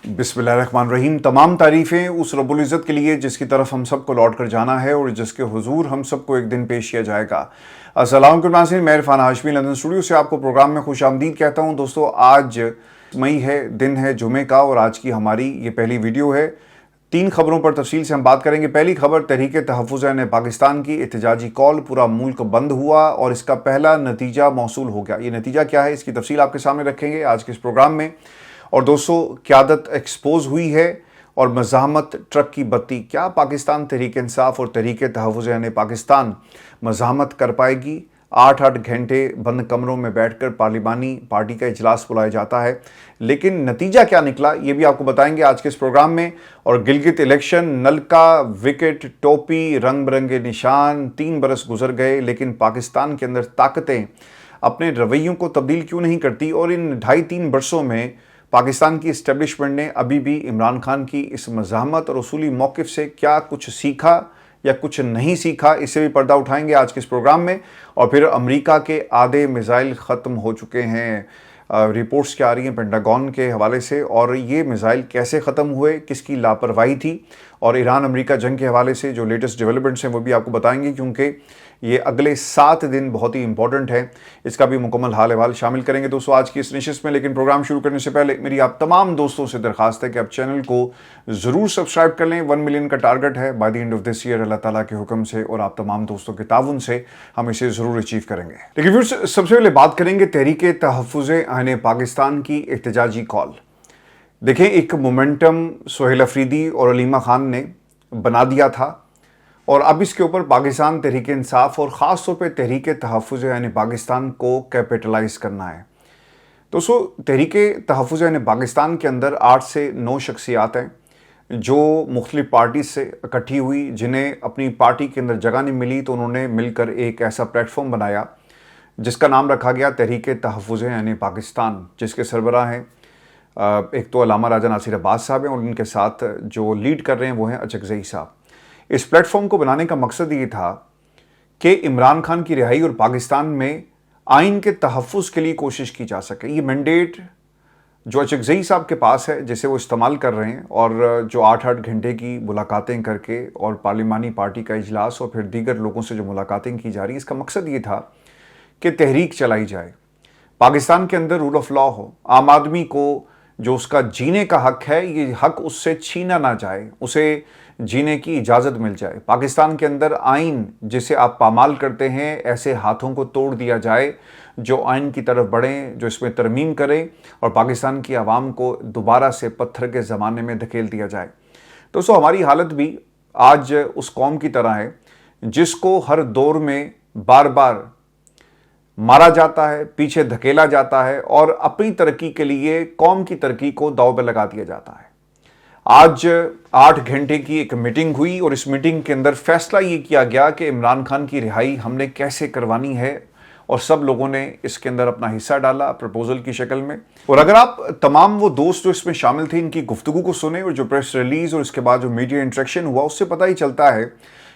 बिस्मिल्लाहिर्रहमानिर्रहीम। तमाम तारीफ़ें उस रब्बुल इज़्ज़त के लिए जिसकी तरफ हम सबको लौट कर जाना है और जिसके हुजूर हम सबको एक दिन पेश किया जाएगा। अस्सलाम वालेकुम नाज़रीन, मैं इरफान हाशमी लंदन स्टूडियो से आपको प्रोग्राम में खुशामदीद कहता हूँ। दोस्तों, आज मई है, दिन है जुमे का और आज की हमारी ये पहली वीडियो है। 3 खबरों पर तफसील से हम बात करेंगे। पहली खबर, तहरीक तहफ़्फ़ुज़ पाकिस्तान की एहतजाजी कॉल, पूरा मुल्क बंद हुआ और इसका पहला नतीजा मौसूल हो गया। ये नतीजा क्या है, इसकी तफसील आपके सामने रखेंगे आज के इस प्रोग्राम में। और दोस्तों, क़यादत एक्सपोज हुई है और मज़ाहमत ट्रक की बत्ती। क्या पाकिस्तान तहरीक इंसाफ और तहरीक तहफ़्फ़ुज़ पाकिस्तान मज़ाहमत कर पाएगी? 8-8 घंटे बंद कमरों में बैठकर पार्लिमानी पार्टी का इजलास बुलाया जाता है, लेकिन नतीजा क्या निकला ये भी आपको बताएंगे आज के इस प्रोग्राम में। और गिलगित इलेक्शन, नलका, विकेट, टोपी, रंग बिरंगे निशान, 3 बरस गुजर गए, लेकिन पाकिस्तान के अंदर ताकतें अपने रवैयों को तब्दील क्यों नहीं करती? और इन 2.5-3 बरसों में पाकिस्तान की इस्टेब्लिशमेंट ने अभी भी इमरान खान की इस मज़ाहमत और उसूली मौक़िफ़ से क्या कुछ सीखा या कुछ नहीं सीखा, इससे भी पर्दा उठाएंगे आज के इस प्रोग्राम में। और फिर अमेरिका के आधे मिसाइल ख़त्म हो चुके हैं। रिपोर्ट्स क्या आ रही हैं पेंटागन के हवाले से, और ये मिसाइल कैसे ख़त्म हुए, किसकी लापरवाही थी, और ईरान अमेरिका जंग के हवाले से जो लेटेस्ट डेवलपमेंट्स हैं वो भी आपको बताएंगे, क्योंकि ये अगले 7 दिन बहुत ही इंपॉर्टेंट है। इसका भी मुकम्मल हाल अहवाल शामिल करेंगे दोस्तों आज की इस नशिस्त में। लेकिन प्रोग्राम शुरू करने से पहले मेरी आप तमाम दोस्तों से दरखास्त है कि आप चैनल को ज़रूर सब्सक्राइब कर लें। 1 मिलियन का टारगेट है by the end of this year, Allah ताला के हुक्म से और आप तमाम दोस्तों के ताउन से हम इसे ज़रूर अचीव करेंगे। लेकिन फिर सबसे पहले बात करेंगे तहरीक तहफ़्फ़ुज़ पाकिस्तान की एहतजाजी कॉल। देखें, एक मोमेंटम सोहेल अफरीदी और अलीमा खान ने बना दिया था और अब इसके ऊपर पाकिस्तान तहरीक इंसाफ और ख़ास तौर पे तहरीक तहफ़्फ़ुज़ पाकिस्तान को कैपिटलाइज़ करना है। दोस्तों, तहरीक तहफ़्फ़ुज़ पाकिस्तान के अंदर 8 से 9 शख्सियात हैं जो मुख्तलिफ़ पार्टी से इकट्ठी हुई, जिन्हें अपनी पार्टी के अंदर जगह नहीं मिली तो उन्होंने मिलकर एक ऐसा प्लेटफॉर्म बनाया जिसका नाम रखा गया तहरीक तहफ़्फ़ुज़ पाकिस्तान, जिसके सरबराह हैं एक तो अल्लामा राजा नासिर अब्बास साहब हैं और उनके साथ जो लीड कर रहे हैं वो हैं अचकज़ई साहब। इस प्लेटफॉर्म को बनाने का मकसद ये था कि इमरान खान की रिहाई और पाकिस्तान में आइन के तहफ़्फ़ुज़ के लिए कोशिश की जा सके। ये मैंडेट जो अचकज़ई साहब के पास है, जिसे वो इस्तेमाल कर रहे हैं, और जो 8-8 घंटे की मुलाकातें करके और पार्लिमानी पार्टी का इजलास और फिर दीगर लोगों से जो मुलाकातें की जा रही हैं, इसका मकसद ये था कि तहरीक चलाई जाए, पाकिस्तान के अंदर रूल ऑफ लॉ हो, आम आदमी को जो उसका जीने का हक है ये हक उससे छीना ना जाए, उसे जीने की इजाज़त मिल जाए। पाकिस्तान के अंदर आइन जिसे आप पामाल करते हैं, ऐसे हाथों को तोड़ दिया जाए जो आइन की तरफ बढ़ें, जो इसमें तरमीम करें और पाकिस्तान की आवाम को दोबारा से पत्थर के ज़माने में धकेल दिया जाए। दोस्तों, हमारी हालत भी आज उस कौम की तरह है जिसको हर दौर में बार बार मारा जाता है, पीछे धकेला जाता है और अपनी तरक्की के लिए कौम की तरक्की को दांव पे लगा दिया जाता है। आज 8 घंटे की एक मीटिंग हुई और इस मीटिंग के अंदर फैसला ये किया गया कि इमरान खान की रिहाई हमने कैसे करवानी है, और सब लोगों ने इसके अंदर अपना हिस्सा डाला प्रपोजल की शक्ल में। और अगर आप तमाम वो दोस्त जो इसमें शामिल थे इनकी गुफ्तगू को सुने और जो प्रेस रिलीज और इसके बाद जो मीडिया इंटरेक्शन हुआ, उससे पता ही चलता है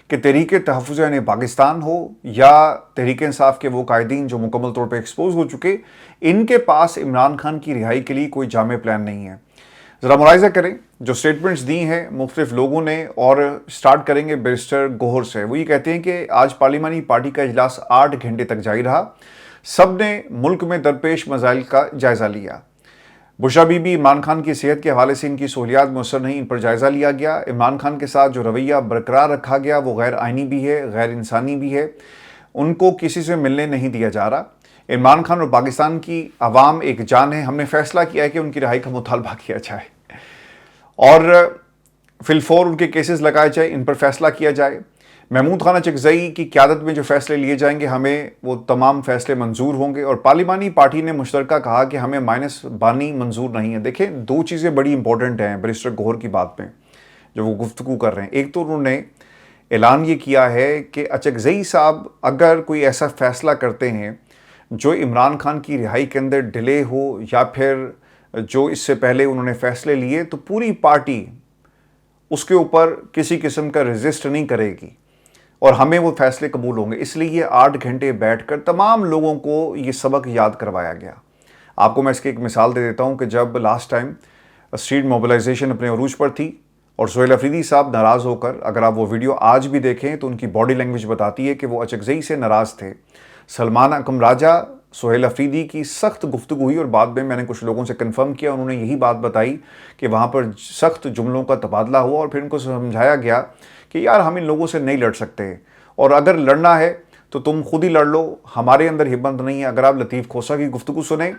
कि तहरीक तहफ़्फ़ुज़ पाकिस्तान हो या तहरीक इंसाफ के वो कायदीन जो मुकम्मल तौर पर एक्सपोज हो चुके, इनके पास इमरान खान की रिहाई के लिए कोई जामे प्लान नहीं है। ज़रा मुलाहिज़ा करें जो स्टेटमेंट्स दी हैं मुख्तलिफ लोगों ने, और स्टार्ट करेंगे बैरिस्टर गोहर से। वो ये कहते हैं कि आज पार्लिमानी पार्टी का इजलास 8 घंटे तक जारी रहा, सब ने मुल्क में दरपेश मसाइल का जायज़ा लिया। बुशरा बीबी, इमरान खान की सेहत के हवाले से इनकी सहूलियात मुयस्सर नहीं, इन पर जायज़ा लिया गया। इमरान खान के साथ जो रवैया बरकरार रखा गया वो गैर आइनी भी है, गैर इंसानी भी है, उनको किसी से मिलने नहीं दिया जा रहा। इमरान खान और पाकिस्तान की आवाम एक जान है, हमने फैसला किया है कि उनकी रिहाई का मुतालबा किया जाए और फिलफौर उनके केसेस लगाए जाए, इन पर फैसला किया जाए। महमूद खान अचकज़ई की क़यादत में जो फैसले लिए जाएंगे हमें वो तमाम फैसले मंजूर होंगे। और पार्लिमानी पार्टी ने मुश्तरका कहा कि हमें माइनस बानी मंजूर नहीं है। देखें, 2 चीज़ें बड़ी इंपॉर्टेंट हैं बैरिस्टर गोहर की बात में जो वो गुफ्तगू कर रहे हैं। एक तो उन्होंने ऐलान ये किया है कि अचकज़ई साहब अगर कोई ऐसा फैसला करते हैं जो इमरान खान की रिहाई के अंदर डिले हो या फिर जो इससे पहले उन्होंने फैसले लिए, तो पूरी पार्टी उसके ऊपर किसी किस्म का रेजिस्ट नहीं करेगी और हमें वो फैसले कबूल होंगे। इसलिए ये 8 घंटे बैठकर तमाम लोगों को ये सबक याद करवाया गया। आपको मैं इसकी एक मिसाल दे देता हूँ कि जब लास्ट टाइम स्ट्रीट मोबिलाइजेशन अपने अरूज पर थी और सोहेल अफरीदी साहब नाराज़ होकर, अगर आप वो वीडियो आज भी देखें तो उनकी बॉडी लैंग्वेज बताती है कि वो अचकज़ई से नाराज़ थे। सलमान अकम राजा सोहेल अफरीदी की सख्त गुफ्तगू हुई और बाद में मैंने कुछ लोगों से कंफर्म किया, उन्होंने यही बात बताई कि वहाँ पर सख्त जुमलों का तबादला हुआ और फिर उनको समझाया गया कि यार हम इन लोगों से नहीं लड़ सकते और अगर लड़ना है तो तुम खुद ही लड़ लो, हमारे अंदर हिम्मत नहीं है। अगर आप लतीफ़ खोसा की गुफ्तगू सुने,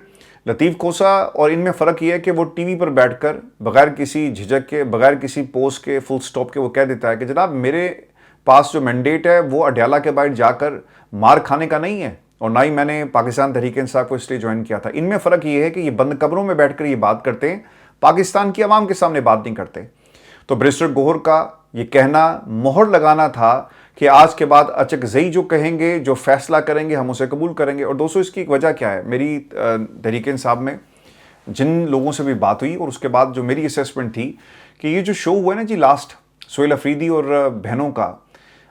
लतीफ़ खोसा और इनमें फ़र्क ये है कि वो टीवी पर बैठकर बगैर किसी झिझक के, बगैर किसी पोज के, फुल स्टॉप के वो कह देता है कि जनाब मेरे पास जो मैंडेट है वो अडयाला के बाहर जाकर मार खाने का नहीं है और ना ही मैंने पाकिस्तान तहरीक इंसाफ को इसलिए ज्वाइन किया था। इनमें फ़र्क ये है कि ये बंद कमरों में बैठकर ये बात करते हैं, पाकिस्तान की आवाम के सामने बात नहीं करते। तो बैरिस्टर गौहर का ये कहना मोहर लगाना था कि आज के बाद अचकज़ई जो कहेंगे, जो फैसला करेंगे, हम उसे कबूल करेंगे। और दोस्तों इसकी एक वजह क्या है, मेरी तहरीक इंसाफ में जिन लोगों से भी बात हुई और उसके बाद जो मेरी असेसमेंट थी कि ये जो शो हुआ है ना जी लास्ट सोहेल अफरीदी और बहनों का,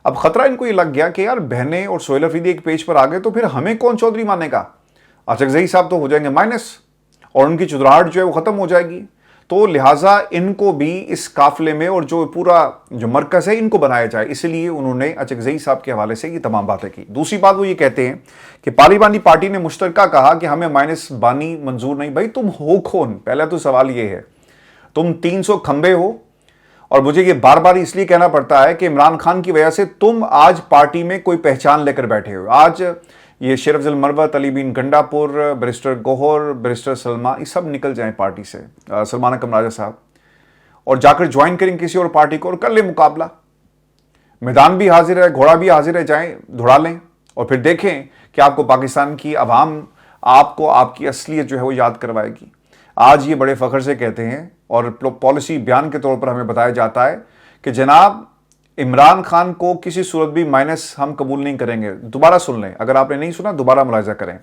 अब ख़तरा इनको ये लग गया कि यार बहनें और सोहेल अफरीदी एक पेज पर आ गए तो फिर हमें कौन चौधरी मानेगा। अचकज़ई साहब तो हो जाएंगे माइनस और उनकी चुदराहट जो है वो ख़त्म हो जाएगी। तो लिहाजा इनको भी इस काफिले में और जो पूरा जो मरकज़ है इनको बनाया जाए, इसलिए उन्होंने अचकज़ई साहब के हवाले से ये तमाम बातें की। दूसरी बात वो ये कहते हैं कि पार्लिमानी पार्टी ने मुश्तरका कहा कि हमें माइनस बानी मंजूर नहीं। भाई तुम हो कौन? पहला तो सवाल ये है, तुम 300 खंबे हो और मुझे ये बार बार इसलिए कहना पड़ता है कि इमरान खान की वजह से तुम आज पार्टी में कोई पहचान लेकर बैठे हो। आज ये शेर अफजल मरवत, अली बिन गंडापुर, बैरिस्टर गौहर, बैरिस्टर सलमान, ये सब निकल जाएं पार्टी से, सलमान अकम राजा साहब, और जाकर ज्वाइन करें किसी और पार्टी को और कर ले मुकाबला। मैदान भी हाजिर है, घोड़ा भी हाजिर है, जाएं दौड़ा लें और फिर देखें कि आपको पाकिस्तान की अवाम आपको आपकी असलियत जो है वो याद करवाएगी। आज ये बड़े फ़ख्र से कहते हैं और पॉलिसी बयान के तौर पर हमें बताया जाता है कि जनाब इमरान खान को किसी सूरत भी माइनस हम कबूल नहीं करेंगे। दोबारा सुन लें, अगर आपने नहीं सुना दोबारा मुलाहिजा करें।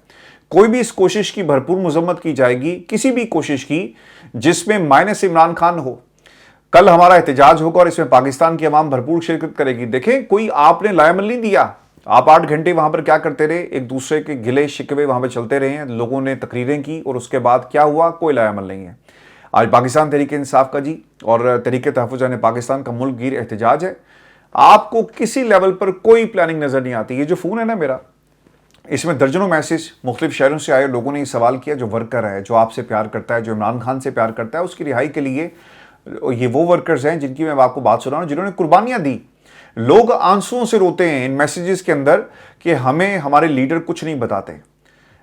कोई भी इस कोशिश की भरपूर मजम्मत की जाएगी, किसी भी कोशिश की जिसमें माइनस इमरान खान हो। कल हमारा एहतजाज होगा और इसमें पाकिस्तान की अवाम भरपूर शिरकत करेगी। देखें, कोई आपने लायमल नहीं दिया, आप 8 घंटे वहां पर क्या करते रहे, एक दूसरे के गिले शिकवे वहां पर चलते रहे हैं, लोगों ने तकरीरें की और उसके बाद क्या हुआ, कोई लायमल नहीं है। आज पाकिस्तान तहरीक इंसाफ का जी और तहरीक तहफ़्फ़ुज़ पाकिस्तान का मुल्क गिर एहतजाज है। आपको किसी लेवल पर कोई प्लानिंग नजर नहीं आती। ये जो फोन है ना मेरा, इसमें दर्जनों मैसेज मुख्तलिफ शहरों से आए, लोगों ने ये सवाल किया जो वर्कर है, जो आपसे प्यार करता है, जो इमरान खान से प्यार करता है, उसकी रिहाई के लिए ये वो वर्कर्स हैं जिनकी मैं आपको बात सुना रहा हूं, जिन्होंने कुर्बानियां दी। लोग आंसुओं से रोते हैं इन मैसेजेस के अंदर कि हमें हमारे लीडर कुछ नहीं बताते।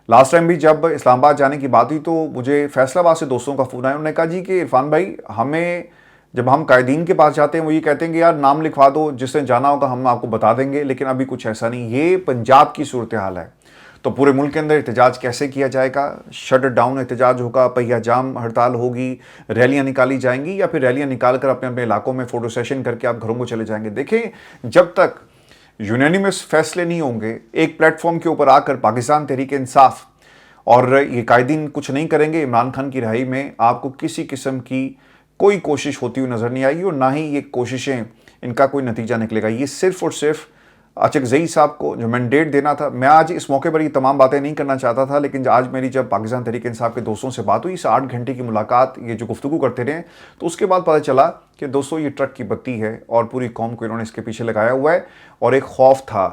लास्ट टाइम भी जब इस्लामाबाद जाने की बात हुई तो मुझे फैसलाबाद से दोस्तों का फोन आया, उन्होंने कहा जी कि इरफान भाई, हमें जब हम कायदीन के पास जाते हैं वो ये कहते हैं कि यार नाम लिखवा दो, जिसने जाना होगा हम आपको बता देंगे, लेकिन अभी कुछ ऐसा नहीं। ये पंजाब की सूरत हाल है। तो पूरे मुल्क के अंदर एहतजाज कैसे किया जाएगा? शट डाउन एहतजाज होगा, पहिया जाम हड़ताल होगी, रैलियां निकाली जाएंगी या फिर रैलियां निकाल कर अपने अपने इलाकों में फोटो सेशन करके आप घरों को चले जाएंगे? देखें, जब तक यूनानिमस फैसले नहीं होंगे एक प्लेटफॉर्म के ऊपर आकर पाकिस्तान तहरीक इंसाफ और ये कायदीन कुछ नहीं करेंगे इमरान खान की रिहाई में, आपको किसी किस्म की कोई कोशिश होती हुई नजर नहीं आएगी और ना ही ये कोशिशें इनका कोई नतीजा निकलेगा। ये सिर्फ और सिर्फ अचकज़ई साहब को जो मैंडेट देना था। मैं आज इस मौके पर ये तमाम बातें नहीं करना चाहता था, लेकिन आज मेरी जब पाकिस्तान तहरीक इंसाफ के दोस्तों से बात हुई, इस 8 घंटे की मुलाकात, ये जो गुफ्तगू करते रहे, तो उसके बाद पता चला कि दोस्तों ये ट्रक की बत्ती है और पूरी कौम को इन्होंने इसके पीछे लगाया हुआ है। और एक खौफ था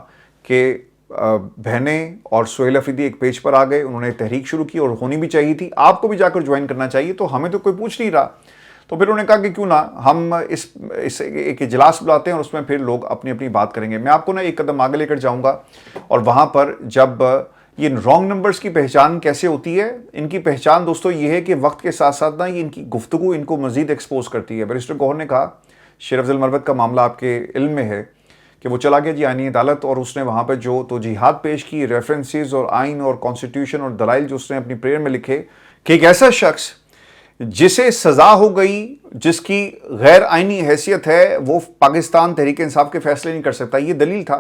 कि बहनें और सोहेल अफरीदी एक पेज पर आ गए, उन्होंने तहरीक शुरू की और होनी भी चाहिए थी, आपको भी जाकर ज्वाइन करना चाहिए, तो हमें तो कोई पूछ नहीं रहा। तो फिर उन्होंने कहा कि क्यों ना हम इस एक इजलास बुलाते हैं और उसमें फिर लोग अपनी अपनी बात करेंगे। मैं आपको ना एक कदम आगे लेकर जाऊंगा और वहां पर जब ये रॉन्ग नंबर्स की पहचान कैसे होती है, इनकी पहचान दोस्तों ये है कि वक्त के साथ साथ ना ये इनकी गुफ्तगू इनको मजीद एक्सपोज करती है। बैरिस्टर गौहर ने कहा, शेर अफजल मरवत का मामला आपके इल्म में है कि वो चला गया जी आईनी अदालत और उसने वहाँ पर जो तो जिहाद पेश की, रेफरेंसेस और आइन और कॉन्स्टिट्यूशन और दलाइल जो उसने अपनी प्रेयर में लिखे कि एक ऐसा शख्स जिसे सजा हो गई, जिसकी गैर आइनी हैसियत है, वो पाकिस्तान तहरीक इंसाफ के फैसले नहीं कर सकता, ये दलील था।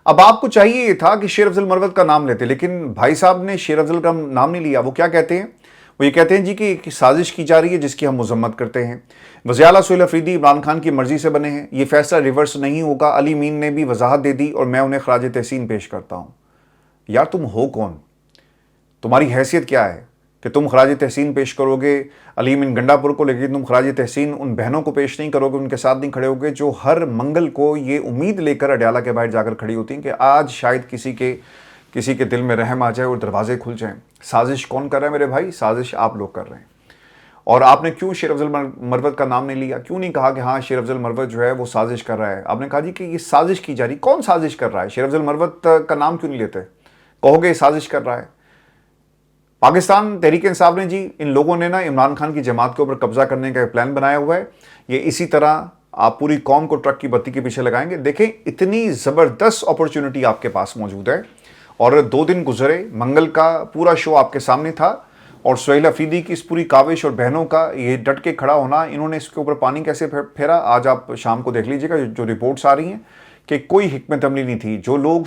अब आपको चाहिए ये था कि शेर अफजल मरवत का नाम लेते, लेकिन भाई साहब ने शेर अफजल का नाम नहीं लिया। वो क्या कहते हैं? वो ये कहते हैं जी कि एक साजिश की जा रही है जिसकी हम मजम्मत करते हैं। वज़ीर आला सोहेल अफरीदी इमरान खान की मर्जी से बने हैं, ये फैसला रिवर्स नहीं होगा। अली मीन ने भी वजाहत दे दी और मैं उन्हें खराज तहसीन पेश करता हूँ। यार तुम हो कौन? तुम्हारी हैसियत क्या है? कि तुम खराज तहसीन पेश करोगे अलीम इन गंडापुर को, लेकिन तुम खराज तहसीन उन बहनों को पेश नहीं करोगे, उनके साथ नहीं खड़े होगे जो हर मंगल को ये उम्मीद लेकर अडयाला के बाहर जाकर खड़ी होती हैं कि आज शायद किसी के दिल में रहम आ जाए और दरवाजे खुल जाएं। साजिश कौन कर रहा है मेरे भाई? साजिश आप लोग कर रहे हैं। और आपने क्यों शेर अफजल मरवत का नाम नहीं लिया? क्यों नहीं कहा कि हाँ शेर अफजल मरवत जो है वो साजिश कर रहा है? आपने कहा जी कि ये साजिश की जा रही। कौन साजिश कर रहा है? शेर अफजल मरवत का नाम क्यों नहीं लेते? कहोगे साजिश कर रहा है। पाकिस्तान तहरीक इंसाफ ने जी, इन लोगों ने ना इमरान खान की जमात के ऊपर कब्जा करने का प्लान बनाया हुआ है। ये इसी तरह आप पूरी कौम को ट्रक की बत्ती के पीछे लगाएंगे। देखें, इतनी ज़बरदस्त अपॉर्चुनिटी आपके पास मौजूद है और 2 दिन गुजरे, मंगल का पूरा शो आपके सामने था और सुहेल अफरीदी की इस पूरी काविश और बहनों का ये डट के खड़ा होना, इन्होंने इसके ऊपर पानी कैसे फेरा, आज आप शाम को देख लीजिएगा जो रिपोर्ट्स आ रही हैं कि कोई हिकमत अमली नहीं थी। जो लोग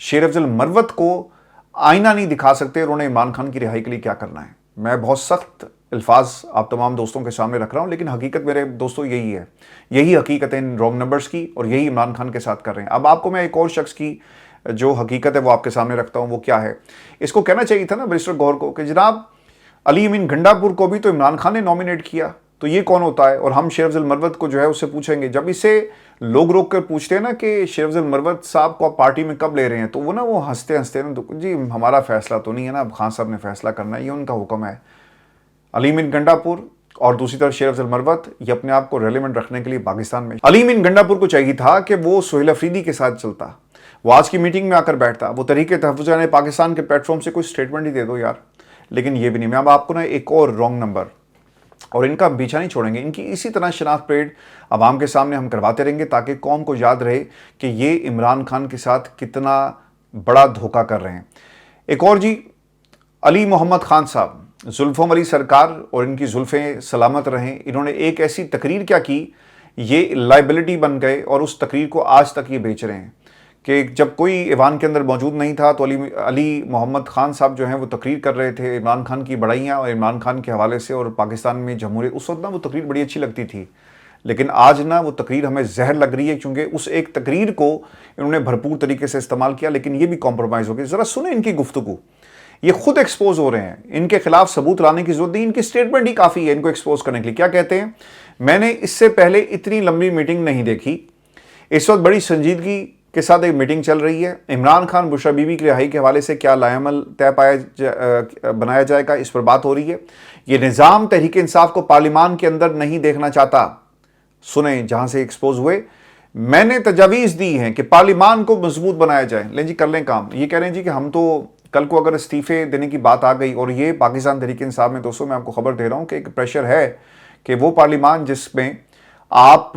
शेर अफजल मरवत को आईना नहीं दिखा सकते, उन्होंने इमरान खान की रिहाई के लिए क्या करना है। मैं बहुत सख्त अल्फाज आप तमाम दोस्तों के सामने रख रहा हूं, लेकिन हकीकत मेरे दोस्तों यही है, यही हकीकत है इन रॉन्ग नंबर्स की, और यही इमरान खान के साथ कर रहे हैं। अब आपको मैं एक और शख्स की जो हकीकत है वो आपके सामने रखता हूं। वो क्या है? इसको कहना चाहिए था ना बैरिस्टर गौहर को कि जनाब अली अमीन गंडापुर को भी तो इमरान खान ने नॉमिनेट किया, तो ये कौन होता है? और हम शेर अफजल मरवत को जो है उससे पूछेंगे। जब इसे लोग रोक कर पूछते हैं ना कि शेर अफजल मरवत साहब को आप पार्टी में कब ले रहे हैं, तो वो हंसते हंसते ना, जी हमारा फैसला तो नहीं है ना, अब खान साहब ने फैसला करना है, ये उनका हुक्म है। अली अमीन गंडापुर और दूसरी तरफ शेर अफजल मरवत, ये अपने आप को रेलिवेंट रखने के लिए पाकिस्तान में। अली अमीन गंडापुर को चाहिए था कि वो सुहेल अफरीदी के साथ चलता, वो आज की मीटिंग में आकर बैठता, वो तहरीक तहफ़्फ़ुज़ पाकिस्तान के प्लेटफॉर्म से कोई स्टेटमेंट ही दे दो यार। लेकिन ये भी नहीं। मैं अब आपको ना एक और रॉन्ग नंबर, और इनका पीछा नहीं छोड़ेंगे, इनकी इसी तरह शनाख्त परेड अवाम के सामने हम करवाते रहेंगे ताकि कौम को याद रहे कि ये इमरान खान के साथ कितना बड़ा धोखा कर रहे हैं। एक और जी, अली मोहम्मद खान साहब, जुल्फ़ों वाली सरकार और इनकी जुल्फ़ें सलामत रहें, इन्होंने एक ऐसी तकरीर क्या की, ये लाइबिलिटी बन गए और उस तकरीर को आज तक ये बेच रहे हैं कि जब कोई ईवान के अंदर मौजूद नहीं था तो अली मोहम्मद खान साहब जो हैं वो तकरीर कर रहे थे इमरान खान की बड़ाइयाँ और इमरान खान के हवाले से और पाकिस्तान में जमहूरियत। उस वक्त ना वो तकरीर बड़ी अच्छी लगती थी, लेकिन आज ना वो तकरीर हमें जहर लग रही है, क्योंकि उस एक तकरीर को इन्होंने भरपूर तरीके से इस्तेमाल किया, लेकिन ये भी कॉम्प्रोमाइज़ हो गई। ज़रा सुने इनकी गुफ्तगू, ये खुद एक्सपोज हो रहे हैं, इनके खिलाफ सबूत लाने की जरूरत नहीं, इनकी स्टेटमेंट ही काफ़ी है इनको एक्सपोज करने के लिए। क्या कहते हैं? मैंने इससे पहले इतनी लंबी मीटिंग नहीं देखी, इस वक्त बड़ी संजीदगी के साथ एक मीटिंग चल रही है। इमरान खान बुशरा बीबी की रिहाई के हवाले से क्या लाएमल बनाया जाएगा, इस पर बात हो रही है। ये निज़ाम तहरीक इंसाफ को पार्लिमान के अंदर नहीं देखना चाहता। सुने जहां से एक्सपोज हुए, मैंने तजावीज़ दी हैं कि पार्लिमान को मजबूत बनाया जाए। लें जी, कर लें काम। ये कह रहे हैं जी कि हम तो कल को अगर इस्तीफे देने की बात आ गई, और ये पाकिस्तान तहरीक इंसाफ में दोस्तों मैं आपको खबर दे रहा हूँ कि एक प्रेशर है कि वो पार्लिमान जिसमें आप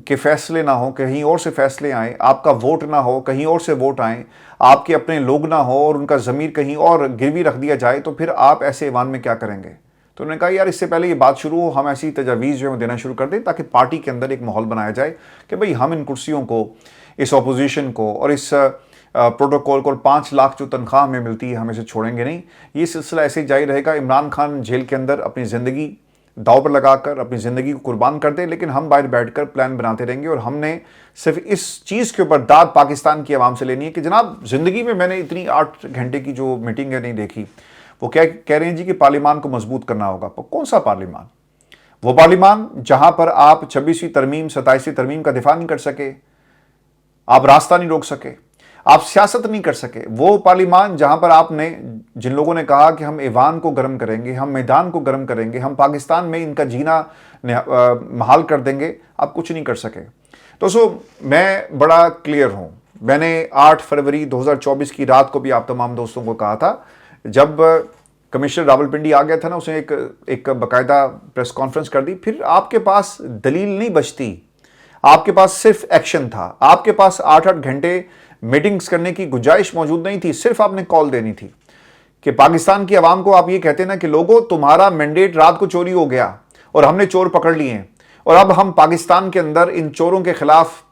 के फैसले ना हो, कहीं और से फैसले आए, आपका वोट ना हो, कहीं और से वोट आए, आपके अपने लोग ना हो और उनका ज़मीर कहीं और गिरवी रख दिया जाए, तो फिर आप ऐसे ईवान में क्या करेंगे? तो उन्होंने कहा यार इससे पहले ये बात शुरू हो, हम ऐसी तजावीज़ जो है देना शुरू कर दें ताकि पार्टी के अंदर एक माहौल बनाया जाए कि भाई हम इन कुर्सियों को, इस अपोजिशन को और इस प्रोटोकॉल को 5 लाख जो तनख्वाह हमें मिलती है हम इसे छोड़ेंगे नहीं। ये सिलसिला ऐसे जारी रहेगा। इमरान खान जेल के अंदर अपनी ज़िंदगी दाव पर लगाकर अपनी ज़िंदगी को कुर्बान कर दे, लेकिन हम बाहर बैठकर प्लान बनाते रहेंगे। और हमने सिर्फ इस चीज़ के ऊपर दाद पाकिस्तान की आवाम से लेनी है कि जनाब ज़िंदगी में मैंने इतनी 8 घंटे की जो मीटिंग है नहीं देखी। वो क्या कह रहे हैं जी कि पार्लिमान को मजबूत करना होगा। कौन सा पार्लिमान? वो पार्लिमान जहां पर आप 26वीं तरमीम 27वीं तरमीम का दिफा नहीं कर सके, आप रास्ता नहीं रोक सके, आप सियासत नहीं कर सके। वो पार्लिमान जहां पर आपने, जिन लोगों ने कहा कि हम ईवान को गर्म करेंगे, हम मैदान को गर्म करेंगे, हम पाकिस्तान में इनका जीना महाल कर देंगे, आप कुछ नहीं कर सके। दोस्तों मैं बड़ा क्लियर हूं। मैंने 8 फरवरी 2024 की रात को भी आप तमाम दोस्तों को कहा था, जब कमिश्नर रावलपिंडी आ गया था ना, उसने एक बाकायदा प्रेस कॉन्फ्रेंस कर दी। फिर आपके पास दलील नहीं बचती, आपके पास सिर्फ एक्शन था। आपके पास 8-8 घंटे मीटिंग्स करने की गुंजाइश मौजूद नहीं थी, सिर्फ आपने कॉल देनी थी कि पाकिस्तान की आवाम को आप ये कहते ना कि लोगों तुम्हारा मैंडेट रात को चोरी हो गया और हमने चोर पकड़ लिए हैं और अब हम पाकिस्तान के अंदर इन चोरों के खिलाफ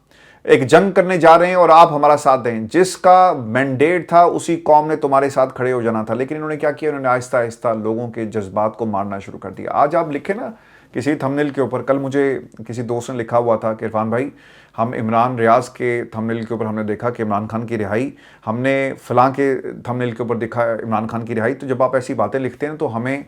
एक जंग करने जा रहे हैं और आप हमारा साथ दें। जिसका मैंडेट था उसी कौम ने तुम्हारे साथ खड़े हो जाना था, लेकिन इन्होंने क्या किया? इन्होंने आहिस्ता आहिस्ता लोगों के जज्बात को मारना शुरू कर दिया। आज आप लिखे ना किसी थंबनेल के ऊपर कल मुझे किसी दोस्त ने लिखा हुआ था कि इरफान भाई, हम इमरान रियाज के थंबनेल के ऊपर हमने देखा कि इमरान खान की रिहाई, हमने फ़लाँ के थंबनेल के ऊपर देखा इमरान खान की रिहाई। तो जब आप ऐसी बातें लिखते हैं तो हमें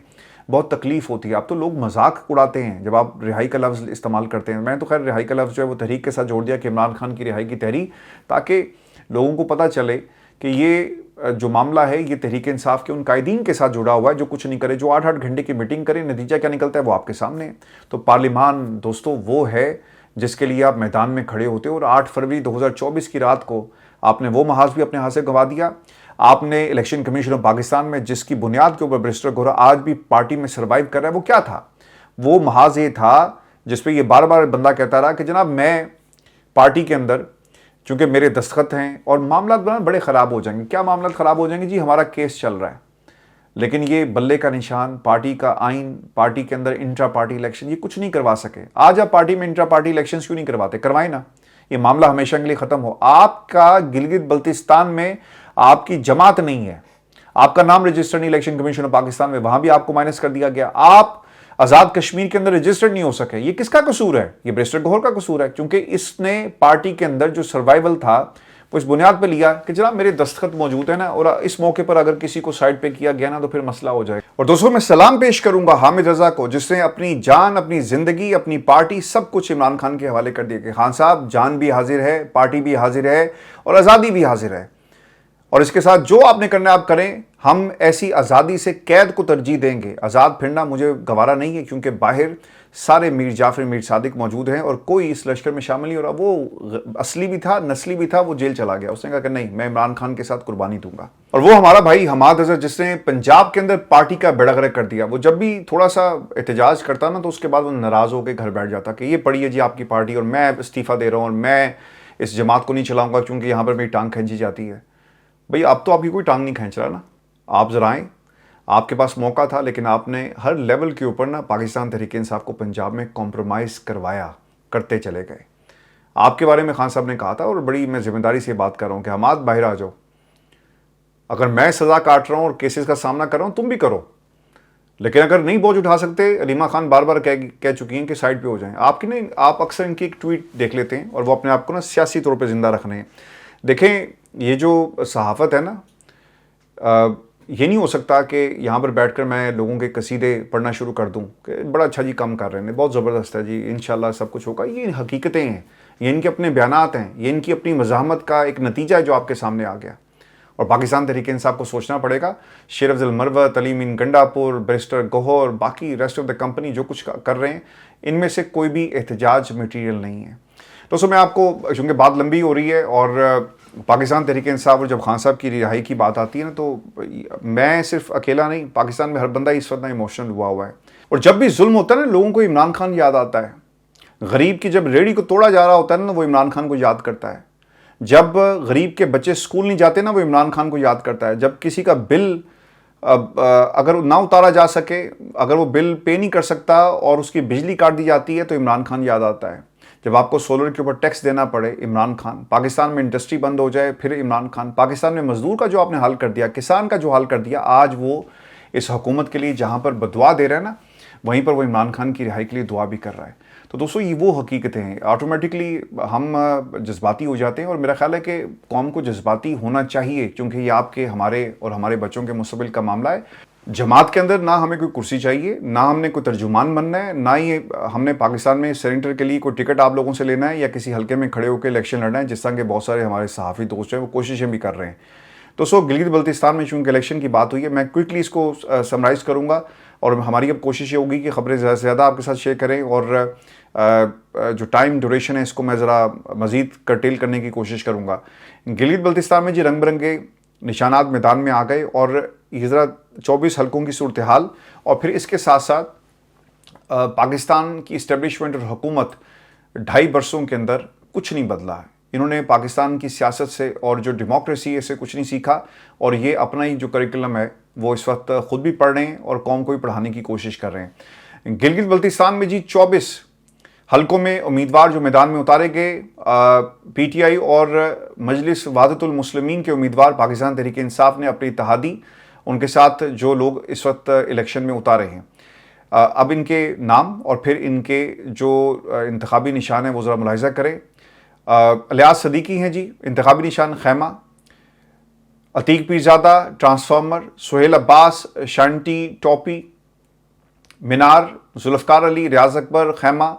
बहुत तकलीफ़ होती है। आप तो लोग मजाक उड़ाते हैं जब आप रिहाई का लफ्ज़ इस्तेमाल करते हैं। मैं तो खैर रिहाई का लफ्ज़ जो है वो तहरीक के साथ जोड़ दिया कि इमरान खान की रिहाई की तहरीक, ताकि लोगों को पता चले कि ये जो मामला है ये तहरीक इंसाफ के उन कायदीन के साथ जुड़ा हुआ है जो कुछ नहीं करे, जो 8-8 घंटे की मीटिंग करे, नतीजा क्या निकलता है वो आपके सामने है। तो पार्लिमान दोस्तों वो है जिसके लिए आप मैदान में खड़े होते हो। और 8 फरवरी 2024 की रात को आपने वो महाज भी अपने हाथ से गंवा दिया। आपने इलेक्शन कमीशन ऑफ पाकिस्तान में जिसकी बुनियाद के ऊपर बैरिस्टर गोहरा आज भी पार्टी में सर्वाइव कर रहा है, वो क्या था? वो महाज ये था जिसपे ये बार बार बंदा कहता रहा कि जनाब मैं पार्टी के अंदर चूंकि मेरे दस्तखत हैं और मामला बड़े ख़राब हो जाएंगे। क्या मामला ख़राब हो जाएंगे जी? हमारा केस चल रहा है। लेकिन ये बल्ले का निशान, पार्टी का आइन, पार्टी के अंदर इंट्रा पार्टी इलेक्शन, ये कुछ नहीं करवा सके। आज आप पार्टी में इंट्रा पार्टी इलेक्शन क्यों नहीं करवाते? करवाए ना, ये मामला हमेशा के लिए ख़त्म हो। आपका गिलगित बल्तिस्तान में आपकी जमात नहीं है, आपका नाम रजिस्टर्ड नहीं इलेक्शन कमीशन ऑफ पाकिस्तान में, वहां भी आपको माइनस कर दिया गया। आप आज़ाद कश्मीर के अंदर रजिस्टर्ड नहीं हो सके। ये किसका कसूर है? ये बैरिस्टर गौहर का कसूर है, क्योंकि इसने पार्टी के अंदर जो सर्वाइवल था वो इस बुनियाद पे लिया कि जनाब मेरे दस्तखत मौजूद है ना, और इस मौके पर अगर किसी को साइड पे किया गया ना तो फिर मसला हो जाए। और दोस्तों मैं सलाम पेश करूंगा हामिद रजा को, जिसने अपनी जान, अपनी जिंदगी, अपनी पार्टी सब कुछ इमरान खान के हवाले कर दिया कि खान साहब जान भी हाजिर है, पार्टी भी हाजिर है और आज़ादी भी हाजिर है, और इसके साथ जो आपने करना है आप करें। हम ऐसी आज़ादी से कैद को तरजीह देंगे। आज़ाद फिरना मुझे गवारा नहीं है, क्योंकि बाहर सारे मीर जाफर, मीर सादिक मौजूद हैं और कोई इस लश्कर में शामिल नहीं हो रहा। वो असली भी था, नस्ली भी था, वो जेल चला गया। उसने कहा कि नहीं, मैं इमरान खान के साथ कुर्बानी दूंगा। और वो हमारा भाई हमाद अजहर, जिसने पंजाब के अंदर पार्टी का बेड़ा गर्क कर दिया, वो जब भी थोड़ा सा एहतजाज करता ना तो उसके बाद वो नाराज़ होकर घर बैठ जाता कि ये पढ़िए जी आपकी पार्टी और मैं इस्तीफ़ा दे रहा हूँ और मैं इस जमात को नहीं चलाऊँगा क्योंकि यहाँ पर मेरी टांग खींची जाती है। भाई अब तो आपकी कोई टांग नहीं खींच रहा ना, आप जरा आएँ, आपके पास मौका था, लेकिन आपने हर लेवल के ऊपर ना पाकिस्तान तहरीक इंसाफ को पंजाब में कॉम्प्रोमाइज़ करते चले गए। आपके बारे में खान साहब ने कहा था, और बड़ी मैं जिम्मेदारी से बात कर रहा हूँ कि हमाद बाहर आ जाओ, अगर मैं सज़ा काट रहा हूँ और केसेस का सामना कर रहा हूँ तुम भी करो, लेकिन अगर नहीं बोझ उठा सकते, अलीमा खान बार बार कह चुकी हैं कि साइड पे हो जाएं। आपकी नहीं, आप अक्सर इनकी एक ट्वीट देख लेते हैं और वो अपने आप को ना सियासी तौर पर जिंदा रखने हैं। देखें, ये जो सहाफ़त है ना, ये नहीं हो सकता कि यहाँ पर बैठकर मैं लोगों के कसीदे पढ़ना शुरू कर दूँ कि बड़ा अच्छा जी काम कर रहे हैं, बहुत ज़बरदस्त है जी, इंशाल्लाह सब कुछ होगा। ये हकीकतें हैं, ये इनके अपने बयानात हैं, ये इनकी अपनी मज़ाहमत का एक नतीजा है जो आपके सामने आ गया। और पाकिस्तान तहरीक इंसाफ को सोचना पड़ेगा। शेर अफजल मरवत, अलीमीन गंडापुर, बैरिस्टर गौहर, बाकी रेस्ट ऑफ द कंपनी जो कुछ कर रहे हैं, इनमें से कोई भी एहतजाज मटीरियल नहीं है। दोस्तों मैं आपको, चूँकि बात लंबी हो रही है और पाकिस्तान तहरीक इंसाफ और जब खान साहब की रिहाई की बात आती है ना, तो मैं सिर्फ अकेला नहीं, पाकिस्तान में हर बंदा इस वक्त इमोशनल हुआ है। और जब भी जुल्म होता है ना, लोगों को इमरान खान याद आता है। गरीब की जब रेडी को तोड़ा जा रहा होता है ना, वो इमरान खान को याद करता है। जब गरीब के बच्चे स्कूल नहीं जाते ना, वो इमरान खान को याद करता है। जब किसी का बिल अगर ना उतारा जा सके, अगर वो बिल पे नहीं कर सकता और उसकी बिजली काट दी जाती है, तो इमरान खान याद आता है। जब आपको सोलर के ऊपर टैक्स देना पड़े, इमरान खान। पाकिस्तान में इंडस्ट्री बंद हो जाए, फिर इमरान खान। पाकिस्तान में मजदूर का जो आपने हाल कर दिया, किसान का जो हाल कर दिया, आज वो इस हुकूमत के लिए जहाँ पर बदुआ दे रहा है ना, वहीं पर वो इमरान खान की रिहाई के लिए दुआ भी कर रहा है। तो दोस्तों ये वो हकीकतें हैं। ऑटोमेटिकली हम जज्बाती हो जाते हैं, और मेरा ख्याल है कि कौम को जज्बाती होना चाहिए, क्योंकि ये आपके, हमारे और हमारे बच्चों के मुस्तकबिल का मामला है। जमात के अंदर ना हमें कोई कुर्सी चाहिए, ना हमने कोई तर्जुमान बनना है, ना ही हमने पाकिस्तान में सेनेटर के लिए कोई टिकट आप लोगों से लेना है या किसी हल्के में खड़े होकर इलेक्शन लड़ना है, जिस तरह के बहुत सारे हमारे सहाफ़ी दोस्त हैं वो कोशिशें भी कर रहे हैं। दोस्तों गिलगित बल्तिस्तान में चूँकि इलेक्शन की बात हुई है, मैं क्विकली इसको समराइज़ करूँगा, और हमारी अब कोशिश ये होगी कि खबरें ज़्यादा से ज़्यादा आपके साथ शेयर करें, और जो टाइम ड्यूरेशन है इसको मैं ज़रा मज़ीद कर्टेल करने की कोशिश करूँगा। गिलगित बल्तिस्तान में जी रंग बिरंगे निशानात मैदान में आ गए, और ये ज़रा 24 हल्कों की सूरत हाल, और फिर इसके साथ साथ पाकिस्तान की इस्टेब्लिशमेंट और हुकूमत 2.5 बरसों के अंदर कुछ नहीं बदला है। इन्होंने पाकिस्तान की सियासत से और जो डेमोक्रेसी है इससे कुछ नहीं सीखा, और ये अपना ही जो करिकुलम है वो इस वक्त ख़ुद भी पढ़ रहे हैं और कौम को भी पढ़ाने की कोशिश कर रहे हैं। गिलगित बल्तिस्तान में जी 24 हल्कों में उम्मीदवार जो मैदान में उतारे गए, PTI और मजलिस वहदतुल मुस्लिमीन के उम्मीदवार पाकिस्तान तहरीक इंसाफ ने अपनी इत्तेहादी, उनके साथ जो लोग इस वक्त इलेक्शन में उतारे हैं। अब इनके नाम और फिर इनके जो इंतखाबी निशान है वो ज़रा मुलाहिज़ा करें। इलियास सदीकी हैं जी, इंतखाबी निशान खैमा। अतीक पीरज़ादा ट्रांसफार्मर, सुहेल अब्बास शांटी टॉपी, मीनार, जुल्फ़कार अली, रियाज अकबर खैमा,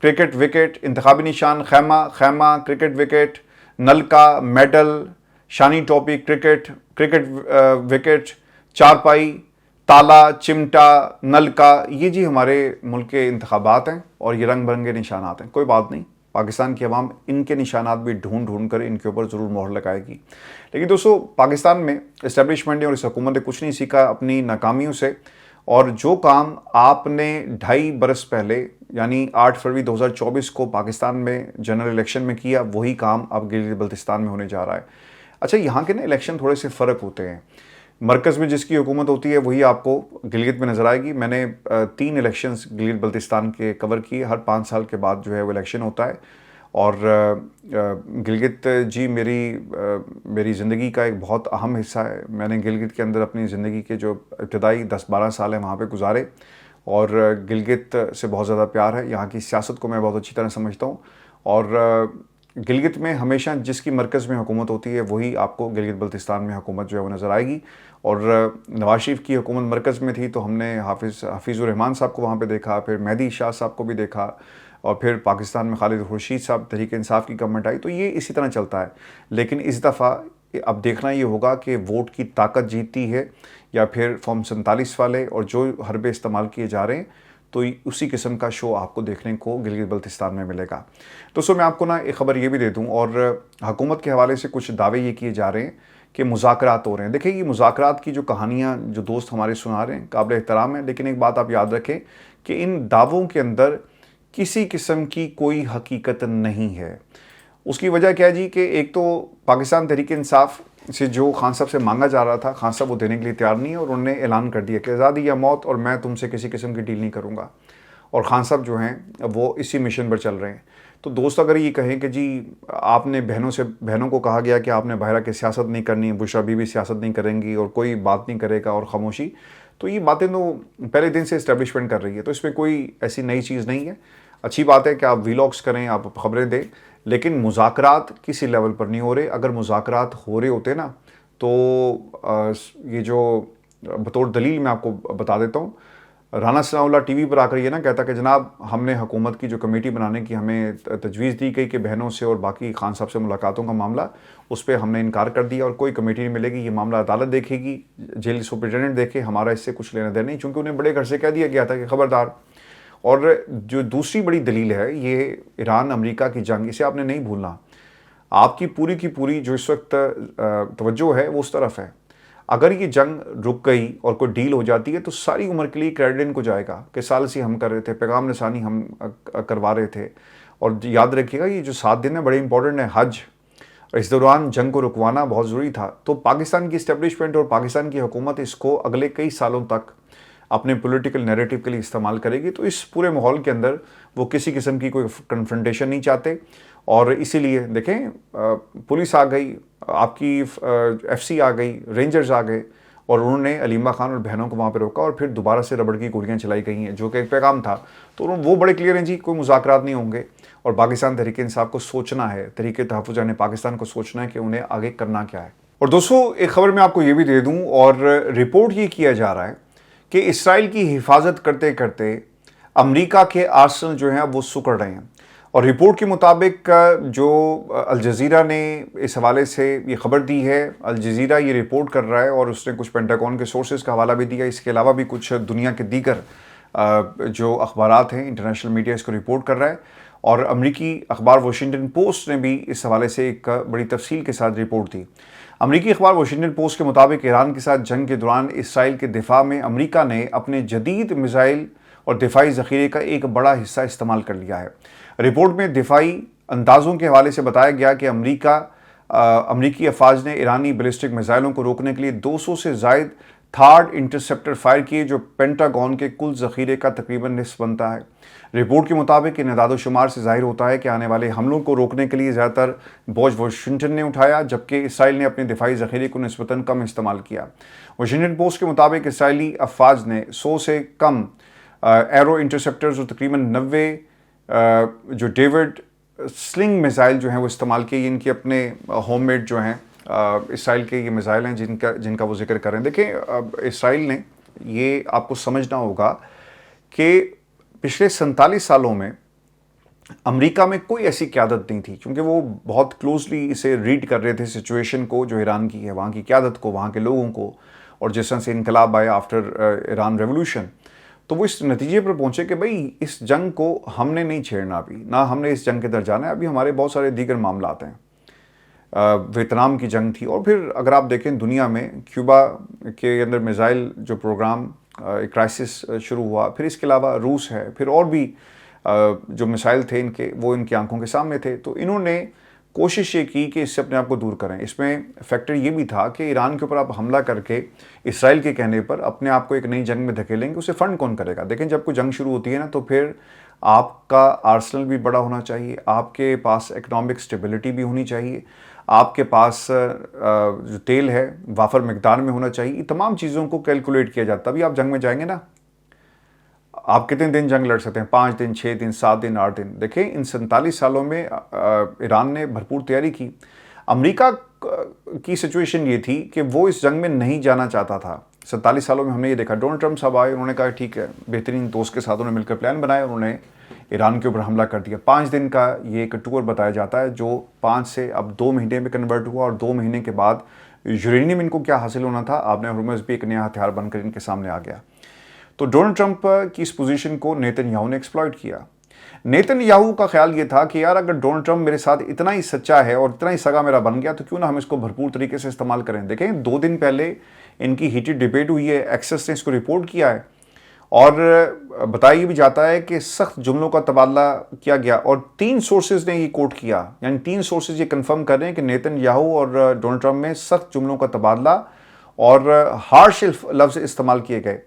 क्रिकेट विकेट, इंतखाबी निशान खैमा खैमा, क्रिकेट विकेट, नलका, मेडल, शानी टॉपी, क्रिकेट विकेट, चारपाई, ताला, चिमटा, नलका, ये जी हमारे मुल्क के इंतखाबात हैं और ये रंग बिरंगे निशानात हैं। कोई बात नहीं, पाकिस्तान की अवाम इनके निशानात भी ढूंढ ढूंढ कर इनके ऊपर ज़रूर मोहर लगाएगी। लेकिन दोस्तों, पाकिस्तान में इस्टेब्लिशमेंट ने और इस हुकूमत ने कुछ नहीं सीखा अपनी नाकामियों से, और जो काम आपने 2.5 बरस पहले यानी 8 फरवरी 2024 को पाकिस्तान में जनरल इलेक्शन में किया, वही काम अब गिलगित बल्तिस्तान में होने जा रहा है। अच्छा, यहाँ के ना इलेक्शन थोड़े से फ़र्क होते हैं। मरकज़ में जिसकी हुकूमत होती है वही आपको गिलगित में नज़र आएगी। मैंने 3 इलेक्शंस गिलगित बल्तिस्तान के कवर किए। हर 5 साल के बाद जो है वो इलेक्शन होता है, और गिलगित जी मेरी ज़िंदगी का एक बहुत अहम हिस्सा है। मैंने गिलगित के अंदर अपनी ज़िंदगी के जो इब्तदाई 10-12 साल हैं वहाँ पे गुजारे, और गिलगित से बहुत ज़्यादा प्यार है। यहाँ की सियासत को मैं बहुत अच्छी तरह समझता हूँ, और गिलगित में हमेशा जिसकी मरकज़ में हुकूमत होती है वही आपको गिलगित बल्तिस्तान में हुकूमत जो है वो नज़र आएगी। और नवाज शरीफ की हुकूमत मरकज़ में थी तो हमने हफीज़ुर रहमान साहब को वहाँ पे देखा, फिर मेहदी शाह साहब को भी देखा, और फिर पाकिस्तान में खालिद खुर्शीद साहब तहरीक इंसाफ की गवर्नमेंट आई। तो ये इसी तरह चलता है। लेकिन इस दफ़ा अब देखना ये होगा कि वोट की ताकत जीतती है या फिर फॉर्म 47 वाले और जो हरबे इस्तेमाल किए जा रहे हैं, तो उसी किस्म का शो आपको देखने को गिलगित बल्तिस्तान में मिलेगा। दोस्तों, मैं आपको ना एक ख़बर ये भी दे दूं, और हुकूमत के हवाले से कुछ दावे ये किए जा रहे हैं कि मुज़ाकरात हो रहे हैं। देखिए, ये मुज़ाकरात की जो कहानियाँ जो दोस्त हमारे सुना रहे हैं काबिल एहतराम है, लेकिन एक बात आप याद रखें कि इन दावों के अंदर किसी किस्म की कोई हकीकत नहीं है। उसकी वजह क्या है जी कि एक तो पाकिस्तान तहरीक इंसाफ से जो खान साहब से मांगा जा रहा था, खान साहब वो देने के लिए तैयार नहीं है, और उन्होंने ऐलान कर दिया कि आज़ादी या मौत, और मैं तुमसे किसी किस्म की डील नहीं करूँगा। और खान साहब जो हैं वो इसी मिशन पर चल रहे हैं। तो दोस्त अगर ये कहें कि जी आपने बहनों को कहा गया कि आपने बहरा की सियासत नहीं करनी, बुशरा बीबी सियासत नहीं करेंगी और कोई बात नहीं करेगा और खामोशी, तो ये बातें तो पहले दिन से इस्टेब्लिशमेंट कर रही है। तो इसमें कोई ऐसी नई चीज़ नहीं है। अच्छी बात है कि आप वीलॉग्स करें, आप खबरें दें, लेकिन मुज़ाकरात किसी लेवल पर नहीं हो रहे। अगर मुज़ाकरात हो रहे होते ना तो ये जो बतौर दलील मैं आपको बता देता हूँ, राना सनाउल्लाह टीवी पर आकर ये ना कहता कि जनाब हमने हुकूमत की जो कमेटी बनाने की हमें तजवीज़ दी गई कि बहनों से और बाकी खान साहब से मुलाकातों का मामला, उस पर हमने इनकार कर दिया और कोई कमेटी नहीं मिलेगी, ये मामला अदालत देखेगी, जेल सुपरिटेंडेंट देखे, हमारा इससे कुछ लेना देना नहीं, चूँकि उन्हें बड़े घर से कह दिया गया था कि खबरदार। और जो दूसरी बड़ी दलील है, ये ईरान अमेरिका की जंग, इसे आपने नहीं भूलना। आपकी पूरी की पूरी जो इस वक्त तवज्जो है वो उस तरफ है। अगर ये जंग रुक गई और कोई डील हो जाती है तो सारी उम्र के लिए क्रेडिट इनको जाएगा कि सालसी हम कर रहे थे, पैगाम निशानी हम करवा रहे थे। और याद रखिएगा, ये जो 7 दिन है बड़े इंपॉर्टेंट है, हज, इस दौरान जंग को रुकवाना बहुत ज़रूरी था। तो पाकिस्तान की इस्टेब्लिशमेंट और पाकिस्तान की हुकूमत इसको अगले कई सालों तक अपने पॉलिटिकल नैरेटिव के लिए इस्तेमाल करेगी। तो इस पूरे माहौल के अंदर वो किसी किस्म की कोई कन्फ्रंटेशन नहीं चाहते, और इसीलिए देखें पुलिस आ गई, आपकी एफसी आ गई, रेंजर्स आ गए, और उन्होंने अलीमा खान और बहनों को वहाँ पर रोका, और फिर दोबारा से रबड़ की गोलियाँ चलाई गई हैं, जो कि एक पैगाम था। तो वो बड़े क्लियर हैं जी, कोई मुज़ाकरात नहीं होंगे, और पाकिस्तान तहरीक इंसाफ को सोचना है, तहरीक तहफ़्फ़ुज़ यानी पाकिस्तान को सोचना है कि उन्हें आगे करना क्या है। और दोस्तों, एक खबर मैं आपको ये भी दे दूँ, और रिपोर्ट ये किया जा रहा है कि इसराइल की हिफाजत करते करते अमेरिका के आर्सेनल जो हैं वो सुकड़ रहे हैं। और रिपोर्ट के मुताबिक जो अल जज़ीरा ने इस हवाले से ये खबर दी है, अल जज़ीरा ये रिपोर्ट कर रहा है, और उसने कुछ पेंटागन के सोर्सेज का हवाला भी दिया। इसके अलावा भी कुछ दुनिया के दीगर जो अखबारात हैं, इंटरनेशनल मीडिया इसको रिपोर्ट कर रहा है। और अमरीकी अखबार वाशिंगटन पोस्ट ने भी इस हवाले से एक बड़ी तफसील के साथ रिपोर्ट दी। अमरीकी अखबार वाशिंगटन पोस्ट के मुताबिक ईरान के साथ जंग के दौरान इसराइल के दिफा में अमरीका ने अपने जदीद मिसाइल और दिफाई ज़ख़ीरे का एक बड़ा हिस्सा इस्तेमाल कर लिया है। रिपोर्ट में दिफाई अंदाज़ों के हवाले से बताया गया कि अमरीकी अफवाज ने ईरानी बैलिस्टिक मिसाइलों को रोकने के लिए 200 से ज़ायद थर्ड इंटरसेप्टर फायर किए, जो पेंटागन के कुल ज़ख़ीरे का तकरीबन निस्फ़ बनता है। रिपोर्ट के मुताबिक इन इदाद-ओ-शुमार से ज़ाहिर होता है कि आने वाले हमलों को रोकने के लिए ज़्यादातर बोझ वाशिंगटन ने उठाया, जबकि इसराइल ने अपने दिफाई ज़ख़ीरे को निस्बतन कम इस्तेमाल किया। वाशिंगटन पोस्ट के मुताबिक इसराइली अफवाज ने 100 से कम एरो इंटरसेप्टर्स और तकरीबन 90 जो डेविड स्लिंग मिसाइल जो हैं वो इस्तेमाल किए। इनके अपने होममेड जो हैं इसराइल के ये मिसाइल हैं जिनका वो जिक्र कर रहे हैं। देखिए इसराइल ने, ये आपको समझना होगा कि पिछले 47 सालों में अमेरिका में कोई ऐसी क़यादत नहीं थी, क्योंकि वो बहुत क्लोजली इसे रीड कर रहे थे सिचुएशन को जो ईरान की है, वहाँ की क़यादत को, वहाँ के लोगों को, और जिस तरह से इनकलाब आया आफ्टर ईरान रेवोल्यूशन। तो वो इस नतीजे पर पहुंचे कि भाई इस जंग को हमने नहीं छेड़ना, अभी ना हमने इस जंग के अंदर जाना है, अभी हमारे बहुत सारे दीगर मामलात हैं। वियतनाम की जंग थी, और फिर अगर आप देखें दुनिया में क्यूबा के अंदर मिसाइल जो प्रोग्राम क्राइसिस शुरू हुआ, फिर इसके अलावा रूस है, फिर और भी जो मिसाइल थे इनके, वो इनकी आंखों के सामने थे। तो इन्होंने कोशिश ये की कि इससे अपने आप को दूर करें। इसमें फैक्टर ये भी था कि ईरान के ऊपर आप हमला करके इसराइल के कहने पर अपने आप को एक नई जंग में धकेलेंगे, उसे फंड कौन करेगा। देखें, जब कोई जंग शुरू होती है ना, तो फिर आपका आर्सनल भी बड़ा होना चाहिए, आपके पास इकोनॉमिक स्टेबिलिटी भी होनी चाहिए, आपके पास जो तेल है वाफर मिकदार में होना चाहिए। तमाम चीज़ों को कैलकुलेट किया जाता, तभी आप जंग में जाएंगे ना। आप कितने दिन जंग लड़ सकते हैं? 5 दिन, 6 दिन, 7 दिन, 8 दिन। देखें, इन 47 सालों में ईरान ने भरपूर तैयारी की। अमेरिका की सिचुएशन ये थी कि वो इस जंग में नहीं जाना चाहता था। 47 सालों में हमने ये देखा, डोनाल्ड ट्रंप साहब आए, उन्होंने कहा ठीक है, बेहतरीन दोस्त के साथ उन्होंने मिलकर प्लान बनाया, उन्होंने ईरान के ऊपर हमला कर दिया। 5 दिन का ये एक टूर बताया जाता है, जो 5 से अब 2 महीने में कन्वर्ट हुआ, और 2 महीने के बाद यूरेनियम इनको क्या हासिल होना था, आपने हुर्मुज़ भी एक नया हथियार बनकर इनके सामने आ गया। तो डोनाल्ड ट्रंप की इस पोजीशन को नेतन्याहू ने एक्सप्लॉइट किया। नेतन्याहू का ख्याल ये था कि यार, अगर डोनाल्ड ट्रंप मेरे साथ इतना ही सच्चा है और इतना ही सगा मेरा बन गया, तो क्यों ना हम इसको भरपूर तरीके से इस्तेमाल करें। देखें, 2 दिन पहले इनकी हीटेड डिबेट हुई है, एक्सेस ने इसको रिपोर्ट किया है, और बताया भी जाता है कि सख्त जुमलों का तबादला किया गया, और 3 सोर्सेज ने ये कोट किया, यानी 3 सोर्सेज ये कंफर्म कर रहे हैं कि नेतन्याहू और डोनाल्ड ट्रंप में सख्त जुमलों का तबादला और हार्श लफ्ज़ इस्तेमाल किए गए,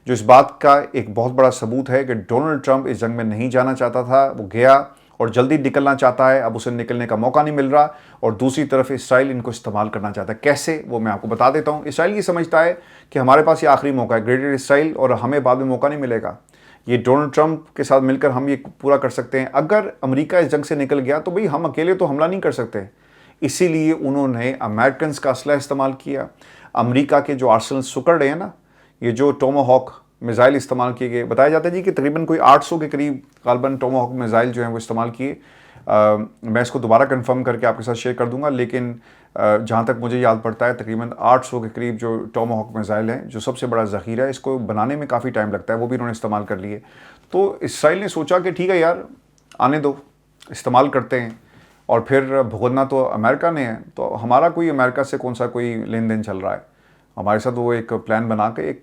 जो इस बात का एक बहुत बड़ा सबूत है कि डोनाल्ड ट्रंप इस जंग में नहीं जाना चाहता था। वो गया और जल्दी निकलना चाहता है, अब उसे निकलने का मौका नहीं मिल रहा, और दूसरी तरफ इसराइल इनको इस्तेमाल करना चाहता है। कैसे, वो मैं आपको बता देता हूँ। इसराइल ये समझता है कि हमारे पास ये आखिरी मौका है, ग्रेटर इसराइल, और हमें बाद में मौका नहीं मिलेगा। ये डोनाल्ड ट्रंप के साथ मिलकर हम ये पूरा कर सकते हैं। अगर अमेरिका इस जंग से निकल गया तो भाई हम अकेले तो हमला नहीं कर सकते, इसीलिए उन्होंने अमेरिकन का असला इस्तेमाल किया। अमेरिका के जो आर्सनल सुकड़ रहे हैं ना, ये जो टोमाहॉक मिसाइल इस्तेमाल किए गए, बताया जाता है जी कि तकरीबन कोई 800 के करीब गालबन टोमाहॉक मिसाइल जो हैं वो इस्तेमाल किए। मैं इसको दोबारा कंफर्म करके आपके साथ शेयर कर दूंगा, लेकिन जहाँ तक मुझे याद पड़ता है तकरीबन 800 के करीब जो टोमाहॉक मिसाइल हैं, जो सबसे बड़ा ज़ख़ीरा है, इसको बनाने में काफ़ी टाइम लगता है, वो भी उन्होंने इस्तेमाल कर लिए। तो इसराइल ने सोचा कि ठीक है यार, आने दो, इस्तेमाल करते हैं, और फिर भुगतना तो अमेरिका ने है, तो हमारा कोई अमेरिका से कौन सा कोई लेन देन चल रहा है। हमारे साथ वो एक प्लान बना के, एक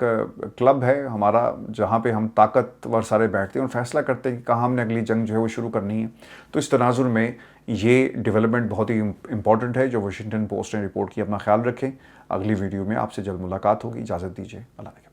क्लब है हमारा, जहाँ पे हम ताकतवर सारे बैठते हैं और फैसला करते हैं कि कहाँ हमने अगली जंग जो है वो शुरू करनी है। तो इस तनाजुर में ये डेवलपमेंट बहुत ही इंपॉर्टेंट है जो वाशिंगटन पोस्ट ने रिपोर्ट की। अपना ख्याल रखें, अगली वीडियो में आपसे जल्द मुलाकात होगी। इजाज़त दीजिए, अल्लाह।